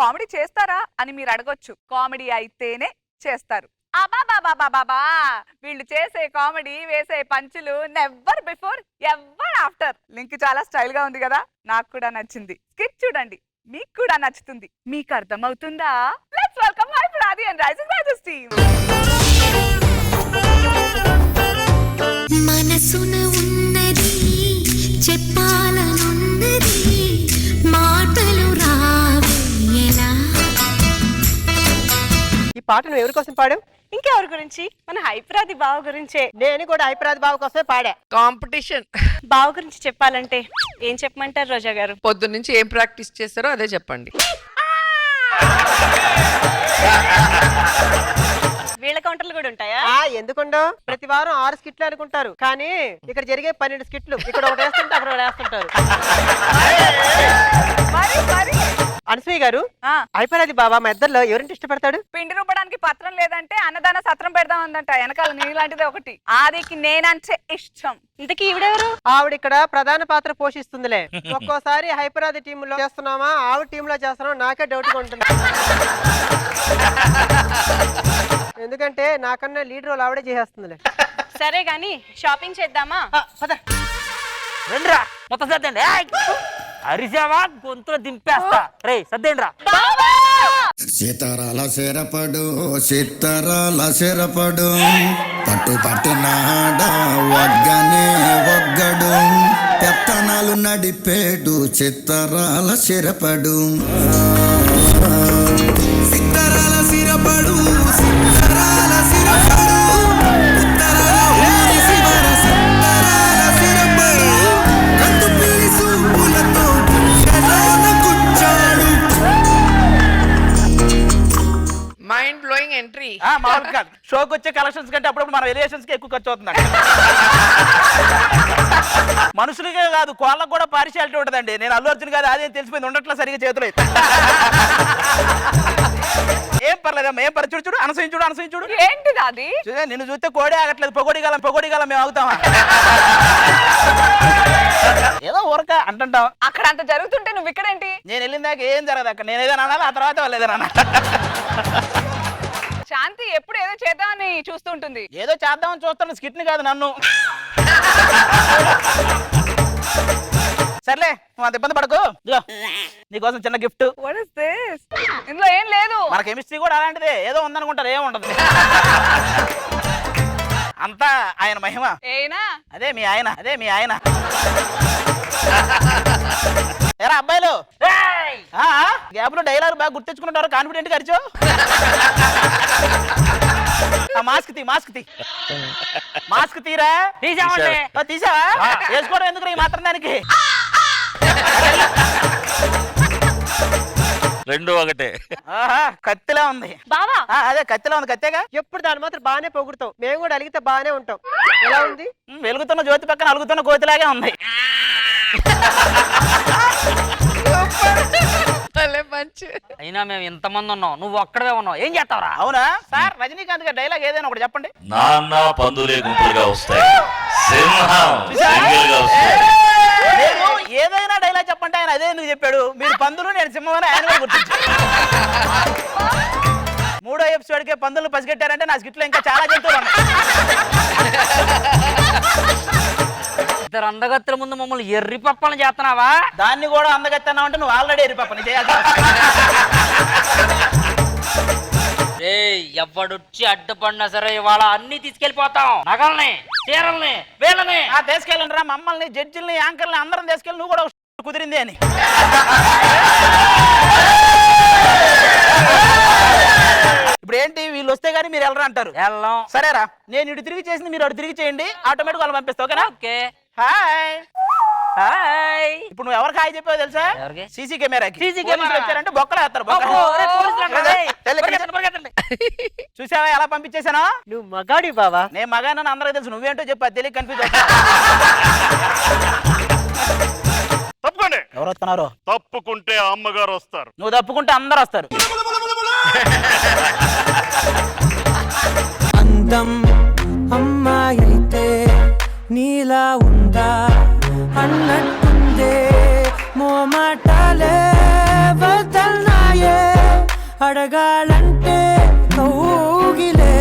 Comedy చేస్తారా అని మీరు అడగొచ్చు. కామెడీ అయితేనే చేస్తారు. అబాబాబాబాబా వీళ్ళు చేసే కామెడీ, వేసే పంచులు never before ever after. Link చాలా స్టైల్ గా ఉంది కదా, నాకు కూడా నచ్చింది. స్కిట్ చూడండి, మీకు కూడా నచ్చుతుంది. మీకు అర్థమవుతుందా? లెట్స్ వెల్కమ్ హైపరాది అండ్ రైజింగ్ రాజెస్ టీమ్. మనసున ఉన్నది చెప్పాలనున్నది మాటలు రావేలా. ఈ పాట నువ్వు ఎవరి కోసం పాడావు? ఇంకెవరి గురించి? మన హైపరాది బావ గురించే. నేను కూడా హైపరాది బావ కోసమే పాడా. కాంపిటీషన్. బావ గురించి చెప్పాలంటే ఏం చెప్పమంటారు రోజా గారు? పొద్దున్న నుంచి ఏం ప్రాక్టీస్ చేస్తారో అదే చెప్పండి. వీళ్ళ కౌంటర్లు కూడా ఉంటాయా? ఎందుకుండో? ప్రతి వారం 6 స్కిట్లు అనుకుంటారు, కానీ ఇక్కడ జరిగే 12 స్కిట్లు. ఇక్కడ ఒకటి వేస్తుంటే అక్కడ ఒకటి వేస్తుంటారు. అనసూయ గారు, హైపరాది బాబా మా ఇద్దరిలో ఎవరింటి ఇష్టపడతాడు? పిండి రూపడానికి పత్రం లేదంటే అన్నదాన సత్రం పెడదాం ఉందంట. వెనకాల నీలాంటిది ఒకటి. ఆదికి నేనంటే ఇష్టం. ఇంతకీ ఈవిడెవరు? ఆవిడ ఇక్కడ ప్రధాన పాత్ర పోషిస్తుందిలే. ఒక్కోసారి హైపరాది టీమ్ లో చేస్తున్నామా, ఆవిడ టీమ్ లో చేస్తున్నామా నాకే డౌట్ గా ఉంటుంది. ఎందుకంటే నాకన్నా లీడ్ రోల్ ఆవిడే చేసేస్తుందిలే. సరే గాని షాపింగ్ చేద్దామా? రండిరా మొత్తం సర్దండి. అరిసావా గొంతులో దింపేస్తా. రే సర్దేండి రా. సీతారాల సిరపడు సీతారాల సిరపడు పట్టు పట్టినాడ వగ్గనే వగ్గడు పెత్తనాలు నడిపేడు చిత్తరాల సిరపడు. సిత్తరాల సిరపడు సిత్తరాల సిరపడు ఉత్తరాల ఊరి శివర సిత్తరాల సిరపడు కందు పిల్లి సూపులతో శరాన కూర్చాడు. Mind blowing entry. మామూలు కాదు, షోకి వచ్చే కలెక్షన్స్ కంటే అప్పుడప్పుడు మన ఎలివేషన్స్ కి ఎక్కువ ఖర్చు అవుతుందండి. మనుషులకే కాదు కోళ్ళకు కూడా పారిషాలిటీ ఉంటుందండి. నేను అల్లు అర్జున్ కాదు, అదే తెలిసిపోయింది. ఉండట్లా సరిగా చేతులు అయితే. ఏం పర్లేదమ్మా, ఏం పర్లేదు. చూడు చూడు అనసూయించుడు అనసూయించుడు. ఏంటిది అది? నిన్ను చూస్తే కోడే ఆగట్లేదు. పొగొడిగాలం మేము ఆగుతామా? ఏదో ఊరక అంటుంటాం. అక్కడ అంత జరుగుతుంటే నువ్వు ఇక్కడేంటి? నేను వెళ్ళిన దాకా ఏం జరగదు. అక్కడ నేను ఏదైనా అనాలి, ఆ తర్వాత వాళ్ళు ఏదైనా అనాలి. శాంతి ఎప్పుడు ఏదో చేద్దామని చూస్తుంటుంది. ఏదో చేద్దామని చూస్తాను, స్కిట్ ని కాదు నన్ను. సర్లే నువ్వు అంత ఇబ్బంది పడకు. నీకోసం చిన్న గిఫ్ట్. What is this? ఇందులో ఏం లేదు. మన కెమిస్ట్రీ కూడా అలాంటిదే. ఏదో ఉందనుకుంటారు, ఏం ఉండదు. అంతా ఆయన మహిమ. ఏనా? అదే మీ ఆయన. ఎరా అబ్బాయిలు, గ్యాప్ లో డైలాగ్ బాగా గుర్తించుకుంటారు. కాన్ఫిడెంట్ గా అరిచో. మాస్క్ తీరా. తీసావా? వేసుకోవడం ఎందుకు ఈ మాత్రం దానికి? రెండు ఒకటే. కత్తిలా ఉంది బావా. అదే కత్తిలా ఉంది. కత్తేగా. ఎప్పుడు దాని మాత్రం బాగానే పొగుడుతావు. మేము కూడా అలిగితే బాగానే ఉంటాం. ఎలా ఉంది? వెలుగుతున్న జ్యోతి పక్కన అలుగుతున్న కోతిలాగే ఉంది. అయినా మేము ఇంతమంది ఉన్నాం, నువ్వు ఒక్కడవే ఉన్నావు, ఏం చేస్తావురా? అవునా సార్? రజనీకాంత్ గారి డైలాగ్ ఏదైనా ఒకటి చెప్పండి. నాన్న పందులే గుంపులుగా వస్తాయి, సింహం సింగిల్ గా వస్తాయి. నేను ఏదైనా డైలాగ్ చెప్పంటే ఆయన అదే ఎందుకు చెప్పాడు? మీరు పందులు, నేను సింహం అని ఆయన కూడా గుర్తించాడు. 3వ ఎపిసోడ్కే పందులు పసిగట్టారంటే నా స్కిట్లో ఇంకా చాలా జంతువులు ఉన్నాయి. ఇద్దరు అందగత్తెల ముందు మమ్మల్ని ఎర్రి పప్పలను చేస్తున్నావా? దాన్ని కూడా అందగత్తన్నావు అంటే నువ్వు ఆల్రెడీ ఎర్రి పప్పని చేయాలి. ఎవడొచ్చి అడ్డుపడినా సరే ఇవాళ అన్ని తీసుకెళ్లిపోతాం. నగల్ని, చీరల్ని, వీళ్ళని తీసుకెళ్ళండి రా. మమ్మల్ని, జడ్జిల్ని, యాంకర్ని అందరం తీసుకెళ్ళి నువ్వు కూడా కుదిరింది అని. ఇప్పుడు ఏంటి, వీళ్ళు వస్తే గానీ మీరు వెళ్ళరా అంటారు. వెళ్ళం. సరేరా, నేను ఇటు తిరిగి చేసింది మీరు అటు తిరిగి చేయండి, ఆటోమేటిక్ వాళ్ళు పంపిస్తా. ఓకేనా? ఓకే. హాయ్. ఇప్పుడు నువ్వు ఎవరికి హాయ్ చెప్పావు తెలుసా? సీసీ కెమెరాకి. సీసీ కెమెరా వచ్చారంటే బొక్కలు వేస్తారు. చూసావా ఎలా పంపించేశాను? నువ్వు మగాడి బావా. నేను మగానని అందరికీ తెలుసు, నువ్వేంటో చెప్పా తెలియక కన్ఫ్యూజ్ అవుతా. తప్పుకోండి. ఎవరు వస్తున్నారు? తప్పుకుంటే అమ్మగారు వస్తారు. నువ్వు తప్పుకుంటే అందరు వస్తారు. అందం అమ్మాయి అయితే నీలా ఉందా అన్నట్టుందే మోమాటాలే వదల్నాయే. అడగాలంటే కౌగిలే.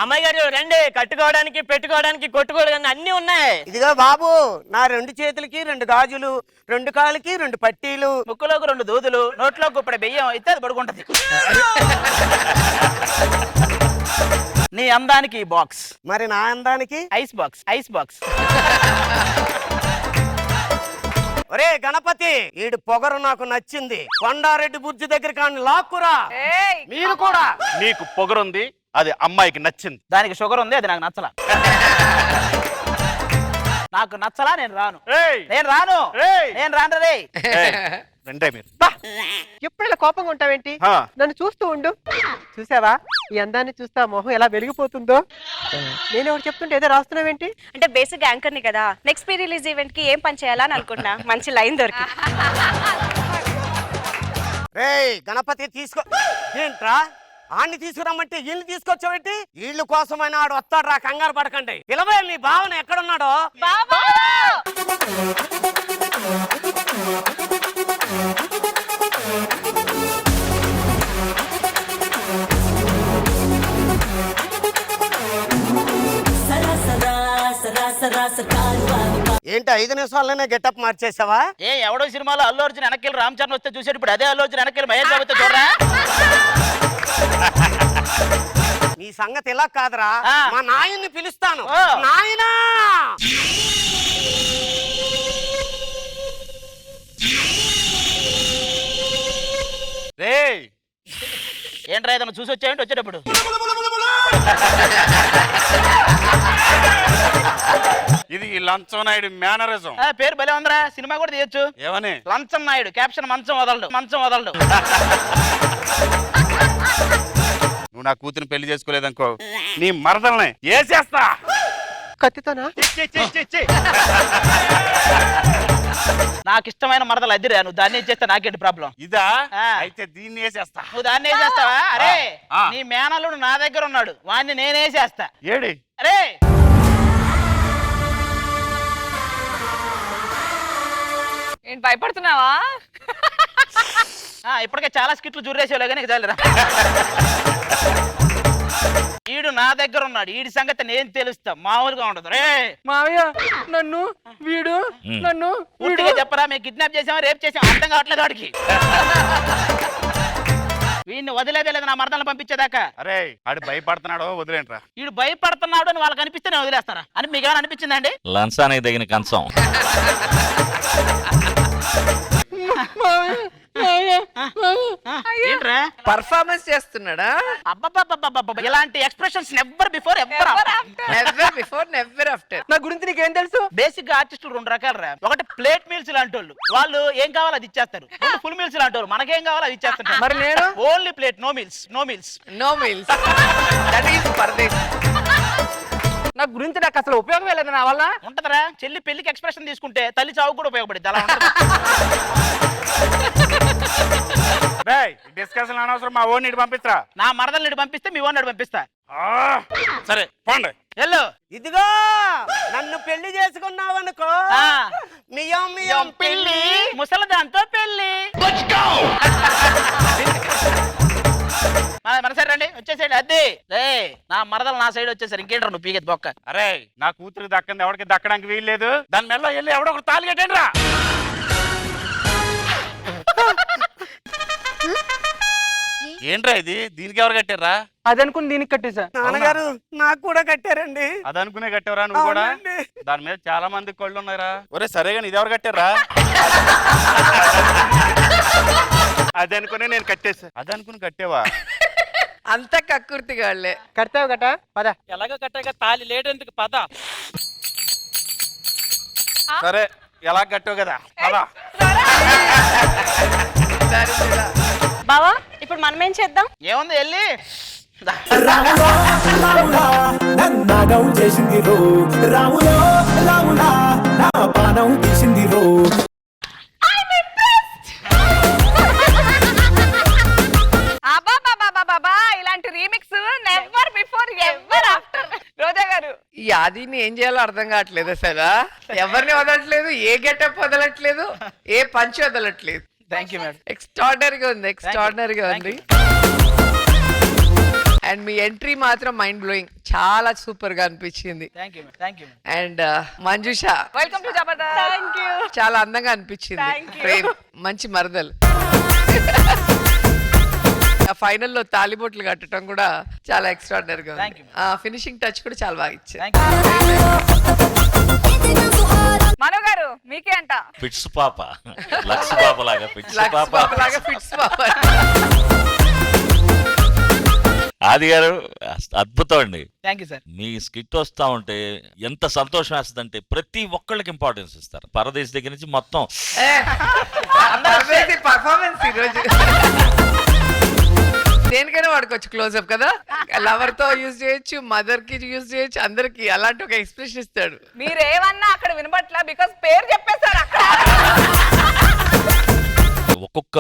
అమ్మాయి గారు రండి, కట్టుకోవడానికి పెట్టుకోవడానికి కొట్టుకోవడానికి అన్ని ఉన్నాయి. ఇదిగో బాబు, నా 2 చేతులకి 2 గాజులు, 2 కాళ్ళకి 2 పట్టీలు, ముక్కులోకి 2 దూదులు, నోట్లో గుప్పడి బియ్యం ఇస్తే అది పడుకుంటది. నీ అందానికి బాక్స్, మరి నా అందానికి ఐస్ బాక్స్, ఐస్ బాక్స్. ఒరే గణపతి, ఈడు పొగరు నాకు నచ్చింది. కొండారెడ్డి బుర్జి దగ్గర కానీ లాక్కురా. ఏయ్, మీరు కూడా. నీకు పొగరుంది, అది అమ్మాయికి నచ్చింది. దానికి షుగర్ ఉంది, అది నాకు నచ్చలా. నాకు నచ్చలా, నేను రాను. ఏయ్! నేను రాను. ఏయ్! నేను రాను రే. ఏయ్! రండే మీరు. ఎప్పుడు ఇలా కోపంగా ఉంటావేంటి? ఆ. నన్ను చూస్తూ ఉండు. చూసావా ఈ అందాన్ని చూస్తా మొహం ఎలా వెలిగిపోతుందో? నేను ఒకటి చెప్తుంటే ఏదో రాస్తున్నావేంటి? అంటే బేసిక్ యాంకర్ ని కదా, నెక్స్ట్ ప్రీ రిలీజ్ ఈవెంట్ కి ఏం పని చేయాలని అనుకున్నా. మంచి లైన్ దొరికి. రేయ్ గణపతి, తీసుకో. ఏంట్రా ఆడిని తీసుకురమ్మంటే వీళ్ళు తీసుకొచ్చావేంటి? వీళ్ళు కోసమైనా ఆడు వస్తాడు రా, కంగారు పడకండి. పిలవే నీ భావన ఎక్కడున్నాడో. ఏంటి 5 నిమిషాల్లోనే గెటప్ మార్చేసావా? ఏ ఎవడో సినిమాలో అల్లు అర్జున్ వెనకెళ్ళి రామ్ చరణ్ వస్తే చూసాడు, ఇప్పుడు అదే అల్లు అర్జున్ వెనకెళ్ళి మహేష్ బాబు వస్తే చూడరా. నీ సంగతి ఇలా కాదురా, ఆ. మా నాయన్ని పిలుస్తాను. ఓ. నాయనా! రేయ్! ఏంట్రా ఏదైనా చూసి వచ్చాయంటే వచ్చేటప్పుడు. ఇది లంచం నాయుడు మేనరిజం. పేరు భలే ఉందిరా, సినిమా కూడా తీయొచ్చు. ఏమని? లంచం నాయుడు, క్యాప్షన్ మంచం వదలడు, మంచం వదలడు. నువ్వు నా కూతురు పెళ్లి చేసుకోలేదనుకో, నీ మరదల్ని ఏసేస్తా. కత్తితోనా? నాకు ఇష్టమైన మరదలు అదిరా, నువ్వు దాన్ని చేస్తే నాకేంటి ప్రాబ్లం? ఇదా? ఆ. అయితే దీన్ని వేసేస్తా. నువ్వు దాన్ని వేసేస్తావా? అరే ఆ. నీ మేనల్లుడు నా దగ్గర ఉన్నాడు, వాడిని నేనేసేస్తా. ఏడి? అరే ఏంటి భయపడుతున్నావా? ఇప్పటికే చాలా స్కిట్లు జుర్రేసేవాళ్ళు కానీ చాలరా. ఈడు నా దగ్గర ఉన్నాడు, ఈడి సంగతి నేను తెలుస్తా, మామూలుగా ఉండదు. రే మావయ్య, నన్ను వీడు నన్ను పూర్తిగా చెప్పరా, మేము కిడ్నాప్ చేసామా రేప్ చేసామా అర్థం కావట్లేదు వాడికి. వీడిని వదిలేదే నా మరదలను పంపించేదాకా. అరే ఆడు భయపడుతున్నాడో వదిలేంట్రా. వీడు భయపడుతున్నాడు అని వాళ్ళకి అనిపిస్తే నేను వదిలేస్తారా అని మీకు ఏమైనా అనిపించిందండి? లంచానికి తగిన కంచం. ఏంట్రా పర్ఫార్మెన్స్ చేస్తున్నాడా? అబ్బబ్బబ్బబ్బబ్బ, ఇలాంటి expressions never before ever never before never after. నా గురించి నీకేం తెలుసు? బేసిక్ గా ఆర్టిస్టులు 2 రకాలు రా. ఒకటి ప్లేట్ మీల్స్ లాంటి వాళ్ళు, వాళ్ళు ఏం కావాలో అది ఇచ్చేస్తారు. ఫుల్ మీల్స్ లాంటి వాళ్ళు, మనకేం కావాలో అది ఇచ్చేస్తారు. మరి నేను only plate, no meals, no meals. No meals. That is Pardesh. నా గురించి నాకు అసలు ఉపయోగం లేదు నా వల్ల. ఉంటదరా, చెల్లి పెళ్లికి ఎక్స్ప్రెషన్ తీసుకుంటే తల్లి చావు కూడా ఉపయోగపడింది. అలా ఉంటది. డిస్కషన్ అనవసరం, మా ఓన్ ఇటు పంపిస్తా. నా మరదల్ని పంపిస్తే మీ ఓన్ పంపిస్తా. సరే పోండి. వెళ్ళు. ఇదిగో నన్ను పెళ్లి చేసుకున్నావనుకో, మియం మియం పెళ్లి ముసలదాంతో పెళ్లి. మన సైడ్ రండి, వచ్చేసేయండి. అద్దె నా మరదలు నా సైడ్ వచ్చేసారు. ఇంకేంట్రా నువ్వు పీకెత్తి బొక్క. అరే నా కూతురు దక్కంది ఎవరికి దక్కడానికి వీల్లేదు. దాని మెల్ల వెళ్ళి ఎవడో ఒకటి తాళి కట్టండి రా. ఏంట్రా ఇది? దీనికి ఎవరు కట్టారా? అదనుకుని దీనికి కట్టేసా. నాన్నగారు నాకు కూడా కట్టారండి. అదనుకునే కట్టారా నువ్వు కూడా? దాని మీద చాలా మంది కళ్ళు ఉన్నారా? ఒరే సరే కానీ ఇది ఎవరు కట్టారా? అదనుకునే నేను కట్టేసా. అదనుకుని కట్టేవా? అంత కక్కుర్తిగా వాళ్ళే. కడతావు గట పద. ఎలాగో కట్టాక తాళి లేట్ ఎందుకు పద. సరే ఎలా కట్టావు కదా పద. బావా ఇప్పుడు మనం ఏం చేద్దాం? ఏముంది వెళ్ళి రాములో రాములా నన్నాగం చేసింది రో, రాములో రాములా నా పానం తీసింది రో. ఇలాంటి remix never before ever after. Roja గారు, ఈ ఆదిని ఏం చేయాలో అర్థం కావట్లేదు అసలు. ఎవరిని వదలట్లేదు, ఏ గెటప్ వదలట్లేదు, ఏ పంచ్ వదలట్లేదు. Thank you madam. ఎక్స్ట్రాడినరీగా ఉంది, ఎక్స్ట్రాడినరీగా ఉంది. అండ్ మీ ఎంట్రీ మాత్రం మైండ్ బ్లోయింగ్, చాలా సూపర్ గా అనిపించింది. Thank you madam. Thank you madam. And Manjusha welcome to Jabardasth. Thank you. చాలా అందంగా అనిపించింది. ప్రేమ్ మంచి మరదలు. ఆ ఫైనల్లో తాలిబొట్లు కట్టడం కూడా చాలా ఎక్స్ట్రాడినరీగా Thank ఉంది. you. ఆ ఫినిషింగ్ టచ్ కూడా చాలా బాగా ఇచ్చారు. Thank you. మను గారు మీకే అంట. ఫిట్స్ పాప లక్స్ పాప లాగా ఫిట్స్ లక్స్ పాప బాబు లాగా ఫిట్స్ బాబు. ఆది గారు అద్భుతం అండి. Thank you sir. Me skit వస్తా ఉంటే ఎంత సంతోషం వేస్తుందంటే ప్రతి ఒక్కళ్ళకి ఇంపార్టెన్స్ ఇస్తారు. పరదేశ్ దగ్గర నుంచి మొత్తం పర్ఫార్మెన్స్ ఈరోజు దేనికైనా వాడుకోవచ్చు. క్లోజ్అప్ కదా, లవర్ తో యూజ్ చేయొచ్చు, మదర్ కి యూజ్ చేయొచ్చు, అందరికి అలాంటి ఒక ఎక్స్ప్రెషన్ ఇస్తాడు. మీరేమన్నా అక్కడ వినబట్లా, బికాస్ పేరు చెప్పేశారు అక్కడ. ఒక్కొక్క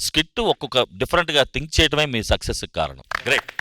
స్కిట్ ఒక్కొక్క డిఫరెంట్ గా థింక్ చేయడమే మీ సక్సెస్ కారణం. గ్రేట్.